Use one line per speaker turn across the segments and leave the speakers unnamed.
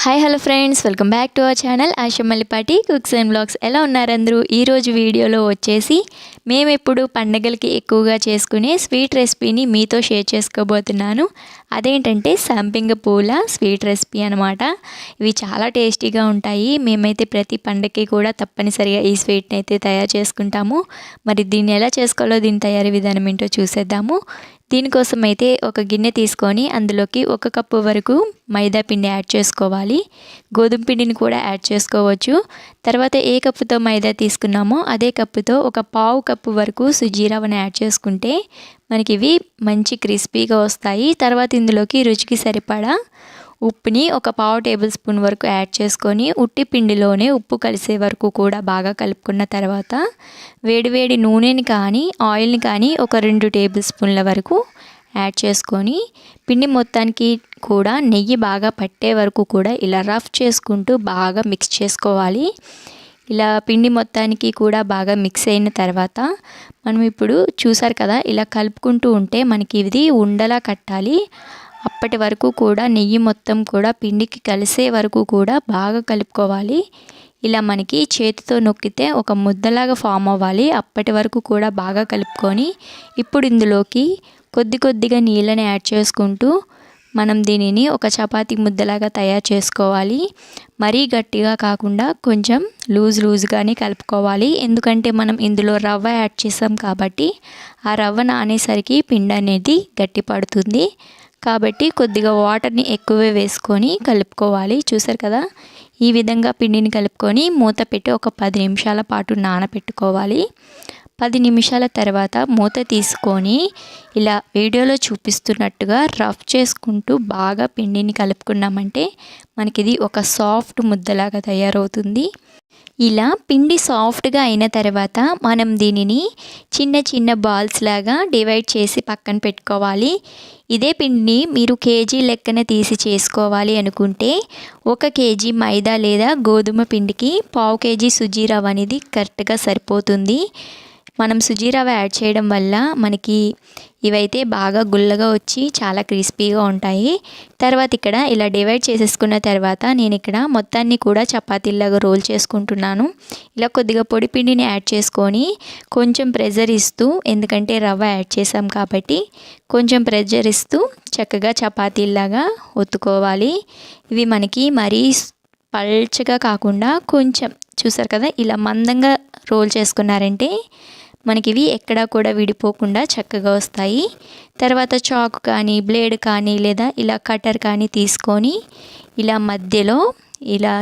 Hi hello friends, welcome back to our channel Asha Mallipati cooks and blogs. ఎలా ఉన్నారు అందరూ? ఈరోజు వీడియోలో వచ్చేసి మేము ఎప్పుడు పండగలకి ఎక్కువగా చేసుకునే స్వీట్ రెసిపీని మీతో షేర్ చేసుకోబోతున్నాను. అదేంటంటే సంపింగ పూల స్వీట్ రెసిపీ అనమాట. ఇవి చాలా టేస్టీగా ఉంటాయి. మేమైతే ప్రతి పండగకి కూడా తప్పనిసరిగా ఈ స్వీట్ని అయితే తయారు చేసుకుంటాము. మరి దీన్ని ఎలా చేసుకోవాలో, దీని తయారీ విధానం ఏంటో చూసేద్దాము. దీనికోసం అయితే ఒక గిన్నె తీసుకొని అందులోకి 1 కప్పు వరకు మైదా పిండి యాడ్ చేసుకోవాలి. గోధుమ పిండిని కూడా యాడ్ చేసుకోవచ్చు. తర్వాత ఏ కప్పుతో మైదా తీసుకున్నామో అదే కప్పుతో ఒక పావు కప్పు వరకు సుజీ రవ్వను యాడ్ చేసుకుంటే మనకి ఇవి మంచి క్రిస్పీగా వస్తాయి. తర్వాత ఇందులోకి రుచికి సరిపడా ఉప్పుని ఒక పావు టేబుల్ స్పూన్ వరకు యాడ్ చేసుకొని ఉట్టి పిండిలోనే ఉప్పు కలిసే వరకు కూడా బాగా కలుపుకున్న తర్వాత వేడివేడి నూనెని కానీ ఆయిల్ని కానీ ఒక 2 టేబుల్ స్పూన్ల వరకు యాడ్ చేసుకొని పిండి మొత్తానికి కూడా నెయ్యి బాగా పట్టే వరకు కూడా ఇలా రఫ్ చేసుకుంటూ బాగా మిక్స్ చేసుకోవాలి. ఇలా పిండి మొత్తానికి కూడా బాగా మిక్స్ అయిన తర్వాత మనం ఇప్పుడు చూసారు కదా, ఇలా కలుపుకుంటూ ఉంటే మనకి ఇది ఉండలా కట్టాలి. అప్పటి వరకు కూడా నెయ్యి మొత్తం కూడా పిండికి కలిసే వరకు కూడా బాగా కలుపుకోవాలి. ఇలా మనకి చేతితో నొక్కితే ఒక ముద్దలాగా ఫామ్ అవ్వాలి. అప్పటి వరకు కూడా బాగా కలుపుకొని ఇప్పుడు ఇందులోకి కొద్దిగా నీళ్ళని యాడ్ చేసుకుంటూ మనం దీనిని ఒక చపాతీ ముద్దలాగా తయారు చేసుకోవాలి. మరీ గట్టిగా కాకుండా కొంచెం లూజ్గానే కలుపుకోవాలి. ఎందుకంటే మనం ఇందులో రవ్వ యాడ్ చేసాం కాబట్టి ఆ రవ్వ నానేసరికి పిండి అనేది గట్టి పడుతుంది. కాబట్టి కొద్దిగా వాటర్ని ఎక్కువే వేసుకొని కలుపుకోవాలి. చూసారు కదా, ఈ విధంగా పిండిని కలుపుకొని మూత పెట్టి ఒక 10 నిమిషాల పాటు నానబెట్టుకోవాలి. 10 నిమిషాల తర్వాత మూత తీసుకొని ఇలా వీడియోలో చూపిస్తున్నట్టుగా రఫ్ చేసుకుంటూ బాగా పిండిని కలుపుకున్నామంటే మనకిది ఒక సాఫ్ట్ ముద్దలాగా తయారవుతుంది. ఇలా పిండి సాఫ్ట్గా అయిన తర్వాత మనం దీనిని చిన్న బాల్స్ లాగా డివైడ్ చేసి పక్కన పెట్టుకోవాలి. ఇదే పిండిని మీరు కేజీ లెక్కన తీసి చేసుకోవాలి అనుకుంటే 1 కేజీ మైదా లేదా గోధుమ పిండికి పావు కేజీ సుజీ రవ్వ అనేది కరెక్ట్గా సరిపోతుంది. మనం సుజీ రవ్వ యాడ్ చేయడం వల్ల మనకి ఇవైతే బాగా గుల్లగా వచ్చి చాలా క్రిస్పీగా ఉంటాయి. తర్వాత ఇక్కడ ఇలా డివైడ్ చేసేసుకున్న తర్వాత నేను ఇక్కడ మొత్తాన్ని కూడా చపాతీలాగా రోల్ చేసుకుంటున్నాను. ఇలా కొద్దిగా పొడి పిండిని యాడ్ చేసుకొని కొంచెం ప్రెజర్ ఇస్తూ, ఎందుకంటే రవ్వ యాడ్ చేసాం కాబట్టి కొంచెం ప్రెజర్ ఇస్తూ చక్కగా చపాతీలాగా ఒత్తుకోవాలి. ఇవి మనకి మరీ పల్చగా కాకుండా కొంచెం, చూసారు కదా, ఇలా మందంగా రోల్ చేసుకున్నారంటే మనకి ఇవి ఎక్కడా కూడా విడిపోకుండా చక్కగా వస్తాయి. తర్వాత చాకు కానీ బ్లేడ్ కానీ లేదా ఇలా కటర్ కానీ తీసుకొని ఇలా మధ్యలో ఇలా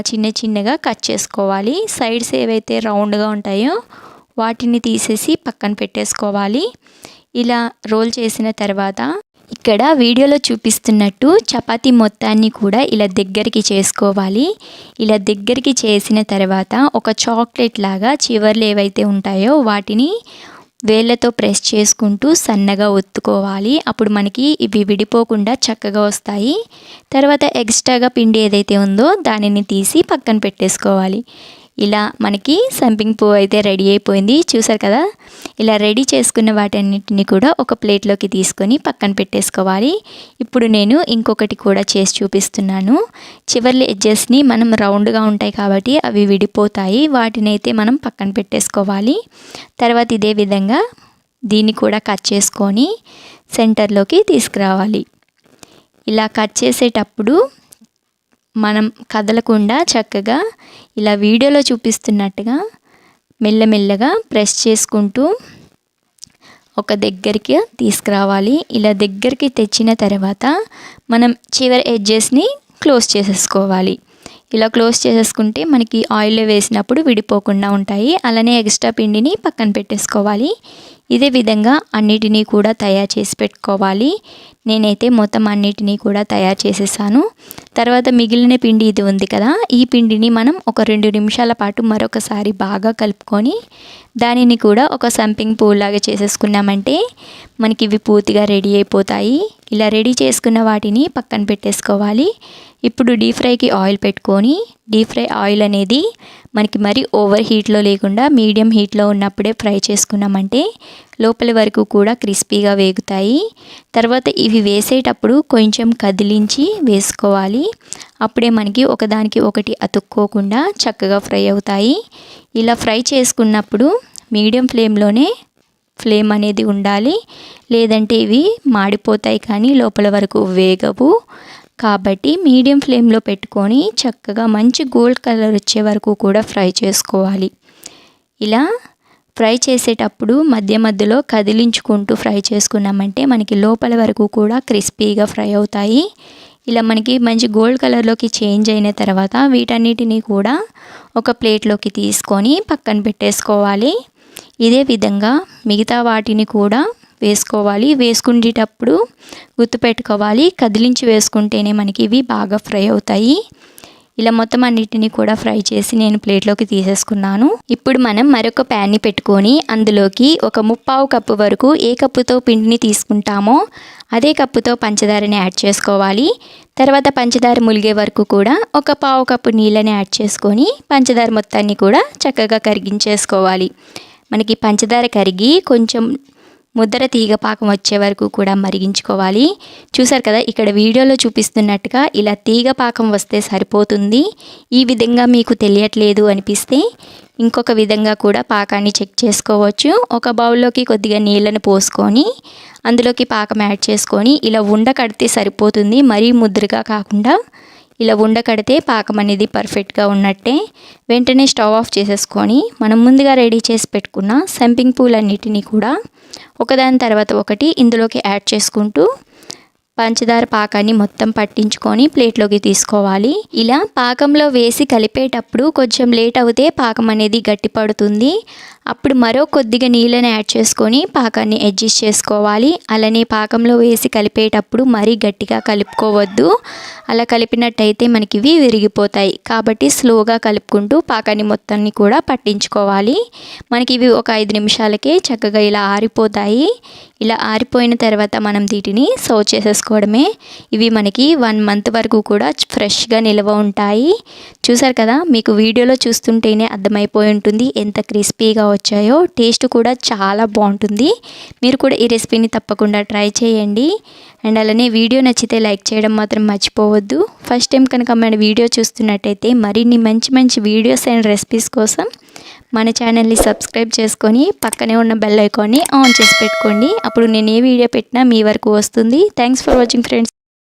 చిన్నగా కట్ చేసుకోవాలి. సైడ్స్ ఏవైతే రౌండ్గా ఉంటాయో వాటిని తీసేసి పక్కన పెట్టేసుకోవాలి. ఇలా రోల్ చేసిన తర్వాత ఇక్కడ వీడియోలో చూపిస్తున్నట్టు చపాతీ మొత్తాన్ని కూడా ఇలా దగ్గరికి చేసుకోవాలి. ఇలా దగ్గరికి చేసిన తర్వాత ఒక చాక్లెట్ లాగా చివర్లు ఏవైతే ఉంటాయో వాటిని వేళ్ళతో ప్రెస్ చేసుకుంటూ సన్నగా ఒత్తుకోవాలి. అప్పుడు మనకి ఇవి విడిపోకుండా చక్కగా వస్తాయి. తర్వాత ఎక్స్ట్రాగా పిండి ఏదైతే ఉందో దానిని తీసి పక్కన పెట్టేసుకోవాలి. ఇలా మనకి సంపింగ్ పువ్వు అయితే రెడీ అయిపోయింది. చూసారు కదా, ఇలా రెడీ చేసుకున్న వాటన్నిటిని కూడా ఒక ప్లేట్లోకి తీసుకొని పక్కన పెట్టేసుకోవాలి. ఇప్పుడు నేను ఇంకొకటి కూడా చేసి చూపిస్తున్నాను. చివర్ల ఎడ్జెస్ని మనం రౌండ్గా ఉంటాయి కాబట్టి అవి విడిపోతాయి. వాటిని అయితే మనం పక్కన పెట్టేసుకోవాలి. తర్వాత ఇదే విధంగా దీన్ని కూడా కట్ చేసుకొని సెంటర్లోకి తీసుకురావాలి. ఇలా కట్ చేసేటప్పుడు మనం కదలకుండా చక్కగా ఇలా వీడియోలో చూపిస్తున్నట్టుగా మెల్లమెల్లగా ప్రెస్ చేసుకుంటూ ఒక దగ్గరికి తీసుకురావాలి. ఇలా దగ్గరికి తెచ్చిన తర్వాత మనం చివరి ఎడ్జెస్ని క్లోజ్ చేసేసుకోవాలి. ఇలా క్లోజ్ చేసేసుకుంటే మనకి ఆయిల్లో వేసినప్పుడు విడిపోకుండా ఉంటాయి. అలానే ఎక్స్ట్రా పిండిని పక్కన పెట్టేసుకోవాలి. ఇదే విధంగా అన్నిటినీ కూడా తయారు చేసి పెట్టుకోవాలి. నేనైతే మొత్తం అన్నిటినీ కూడా తయారు చేసేసాను. తర్వాత మిగిలిన పిండి ఇది ఉంది కదా, ఈ పిండిని మనం ఒక 2 నిమిషాల పాటు మరొకసారి బాగా కలుపుకొని దానిని కూడా ఒక సంపింగ్ పూలాగా చేసేసుకున్నామంటే మనకి ఇవి పూర్తిగా రెడీ అయిపోతాయి. ఇలా రెడీ చేసుకున్న వాటిని పక్కన పెట్టేసుకోవాలి. ఇప్పుడు డీప్ ఫ్రైకి ఆయిల్ పెట్టుకొని డీప్ ఫ్రై ఆయిల్ అనేది మనకి మరీ ఓవర్ హీట్లో లేకుండా మీడియం హీట్లో ఉన్నప్పుడే ఫ్రై చేసుకున్నామంటే లోపలి వరకు కూడా క్రిస్పీగా వేగుతాయి. తర్వాత ఇవి వేసేటప్పుడు కొంచెం కదిలించి వేసుకోవాలి. అప్పుడే మనకి ఒకదానికి ఒకటి అతుక్కోకుండా చక్కగా ఫ్రై అవుతాయి. ఇలా ఫ్రై చేసుకున్నప్పుడు మీడియం ఫ్లేమ్లోనే ఫ్లేమ్ అనేది ఉండాలి, లేదంటే ఇవి మాడిపోతాయి కానీ లోపల వరకు వేగవు. కాబట్టి మీడియం ఫ్లేమ్లో పెట్టుకొని చక్కగా మంచి గోల్డ్ కలర్ వచ్చే వరకు కూడా ఫ్రై చేసుకోవాలి. ఇలా ఫ్రై చేసేటప్పుడు మధ్య మధ్యలో కదిలించుకుంటూ ఫ్రై చేసుకున్నామంటే మనకి లోపల వరకు కూడా క్రిస్పీగా ఫ్రై అవుతాయి. ఇలా మనకి మంచి గోల్డ్ కలర్లోకి చేంజ్ అయిన తర్వాత వీటన్నిటిని కూడా ఒక ప్లేట్లోకి తీసుకొని పక్కన పెట్టేసుకోవాలి. ఇదే విధంగా మిగతా వాటిని కూడా వేసుకోవాలి. వేసుకునేటప్పుడు గుర్తుపెట్టుకోవాలి, కదిలించి వేసుకుంటేనే మనకి ఇవి బాగా ఫ్రై అవుతాయి. ఇలా మొత్తం అన్నిటిని కూడా ఫ్రై చేసి నేను ప్లేట్లోకి తీసేసుకున్నాను. ఇప్పుడు మనం మరొక ప్యాన్ని పెట్టుకొని అందులోకి ఒక 1/4 కప్పు వరకు ఏ కప్పుతో పిండిని తీసుకుంటామో అదే కప్పుతో పంచదారని యాడ్ చేసుకోవాలి. తర్వాత పంచదార ములిగే వరకు కూడా ఒక 1/4 కప్పు నీళ్ళని యాడ్ చేసుకొని పంచదార మొత్తాన్ని కూడా చక్కగా కరిగించేసుకోవాలి. మనకి పంచదార కరిగి కొంచెం ముద్దర తీగ పాకం వచ్చే వరకు కూడా మరిగించుకోవాలి. చూసారు కదా, ఇక్కడ వీడియోలో చూపిస్తున్నట్టుగా ఇలా తీగ పాకం వస్తే సరిపోతుంది. ఈ విధంగా మీకు తెలియట్లేదు అనిపిస్తే ఇంకొక విధంగా కూడా పాకాన్ని చెక్ చేసుకోవచ్చు. ఒక బౌల్లోకి కొద్దిగా నీళ్ళను పోసుకొని అందులోకి పాకం యాడ్ చేసుకొని ఇలా ఉండ కడితే సరిపోతుంది. మరీ ముద్దరగా కాకుండా ఇలా ఉండ కడితే పాకం అనేది పర్ఫెక్ట్గా ఉన్నట్టే. వెంటనే స్టవ్ ఆఫ్ చేసేసుకొని మనం ముందుగా రెడీ చేసి పెట్టుకున్న సంపింగ్ పూలన్నిటినీ కూడా ఒకదాని తర్వాత ఒకటి ఇందులోకి యాడ్ చేసుకుంటూ పంచదార పాకాన్ని మొత్తం పట్టించుకొని ప్లేట్లోకి తీసుకోవాలి. ఇలా పాకంలో వేసి కలిపేటప్పుడు కొంచెం లేట్ అవుతే పాకం అనేది గట్టిపడుతుంది. అప్పుడు మరో కొద్దిగా నీళ్ళని యాడ్ చేసుకొని పాకాన్ని అడ్జస్ట్ చేసుకోవాలి. అలానే పాకంలో వేసి కలిపేటప్పుడు మరీ గట్టిగా కలుపుకోవద్దు. అలా కలిపినట్టయితే మనకి ఇవి విరిగిపోతాయి. కాబట్టి స్లోగా కలుపుకుంటూ పాకాన్ని మొత్తాన్ని కూడా పట్టించుకోవాలి. మనకి ఇవి ఒక 5 నిమిషాలకే చక్కగా ఇలా ఆరిపోతాయి. ఇలా ఆరిపోయిన తర్వాత మనం వీటిని సర్వ్ చేసేసుకోవడమే. ఇవి మనకి 1 మంత్ వరకు కూడా ఫ్రెష్గా నిల్వ ఉంటాయి. చూసారు కదా, మీకు వీడియోలో చూస్తుంటేనే అర్థమైపోయి ఉంటుంది ఎంత క్రిస్పీగా వచ్చాయో. టేస్ట్ కూడా చాలా బాగుంటుంది. మీరు కూడా ఈ రెసిపీని తప్పకుండా ట్రై చేయండి. అండ్ అలానే వీడియో నచ్చితే లైక్ చేయడం మాత్రం మర్చిపోవద్దు. ఫస్ట్ టైం కనుక మన వీడియో చూస్తున్నట్టయితే మరిన్ని మంచి మంచి వీడియోస్ అండ్ రెసిపీస్ కోసం మన ఛానల్ని సబ్స్క్రైబ్ చేసుకొని పక్కనే ఉన్న బెల్ ఐకాన్ని ఆన్ చేసి పెట్టుకోండి. అప్పుడు నేను ఏ వీడియో పెట్టినా మీ వరకు వస్తుంది. Thanks for watching friends.